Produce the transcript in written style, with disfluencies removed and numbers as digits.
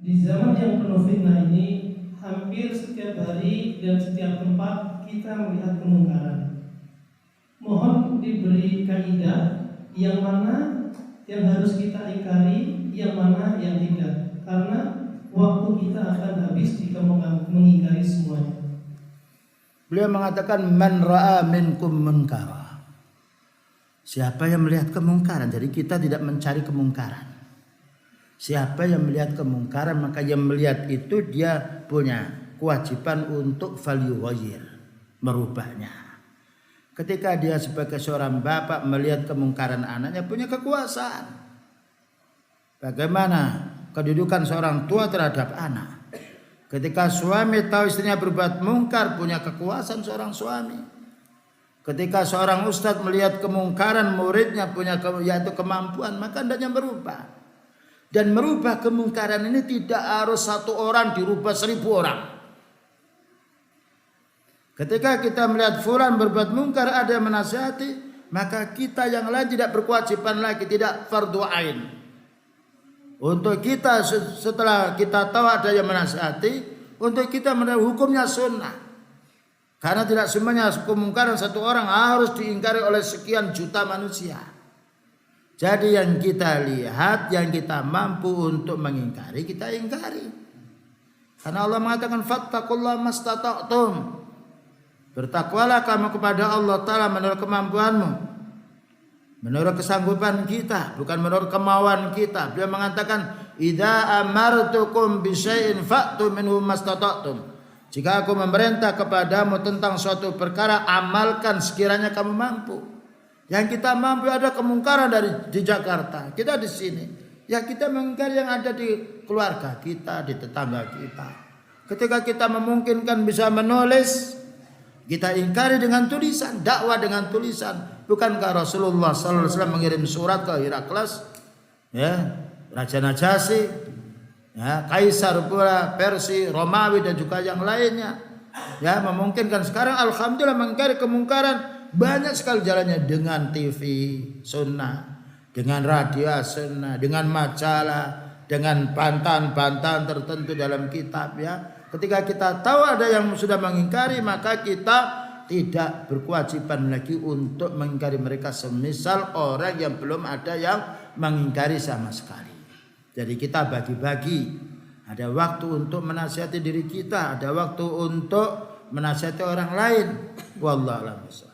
Di zaman yang penuh fitnah ini, hampir setiap hari dan setiap tempat kita melihat kemungkaran. Mohon diberi kaidah yang mana yang harus kita ingkari, yang mana yang tidak. Karena waktu kita akan habis jika mengingkari semuanya. Beliau mengatakan man ra'a minkum munkara. Siapa yang melihat kemungkaran, jadi kita tidak mencari kemungkaran. Siapa yang melihat kemungkaran, maka yang melihat itu dia punya kewajiban untuk falyughayyir, merubahnya. Ketika dia sebagai seorang bapak melihat kemungkaran anaknya, punya kekuasaan. Bagaimana kedudukan seorang tua terhadap anak? Ketika suami tahu istrinya berbuat mungkar, punya kekuasaan seorang suami. Ketika seorang ustadz melihat kemungkaran muridnya, punya yaitu kemampuan, maka hendaknya berubah. Dan merubah kemungkaran ini tidak harus satu orang dirubah 1000 orang. Ketika kita melihat fulan berbuat mungkar, ada yang menasihati, maka kita yang lain tidak berkewajiban lagi, tidak fardhu ain. Untuk kita setelah kita tahu ada yang menasihati, untuk kita menilai hukumnya sunnah. Karena tidak semuanya kemungkaran satu orang harus diingkari oleh sekian juta manusia. Jadi yang kita lihat, yang kita mampu untuk mengingkari, kita ingkari. Karena Allah mengatakan fattaqullaha mastata'tum. Bertakwalah kamu kepada Allah Ta'ala menurut kemampuanmu, menurut kesanggupan kita, bukan menurut kemauan kita. Beliau mengatakan idza amartukum bisyai'in fa'tu minhu mastata'tum. Jika aku memerintah kepadamu tentang suatu perkara, amalkan sekiranya kamu mampu. Yang kita mampu ada kemungkaran di Jakarta, kita di sini. Ya kita mengingkari yang ada di keluarga kita, di tetangga kita. Ketika kita memungkinkan bisa menulis, kita ingkari dengan tulisan, dakwah dengan tulisan. Bukankah Rasulullah SAW mengirim surat ke Herakles, ya, Raja Najasyi, ya, Kaisar pula Persia, Romawi dan juga yang lainnya. Ya, memungkinkan sekarang alhamdulillah mengingkari kemungkaran. Banyak sekali jalannya dengan TV sunnah, dengan radio sunnah, dengan majalah, dengan bantahan-bantahan tertentu dalam kitab ya. Ketika kita tahu ada yang sudah mengingkari, maka kita tidak berkewajiban lagi untuk mengingkari mereka semisal orang yang belum ada yang mengingkari sama sekali. Jadi kita bagi-bagi. Ada waktu untuk menasihati diri kita, ada waktu untuk menasihati orang lain. Wallahu a'lam.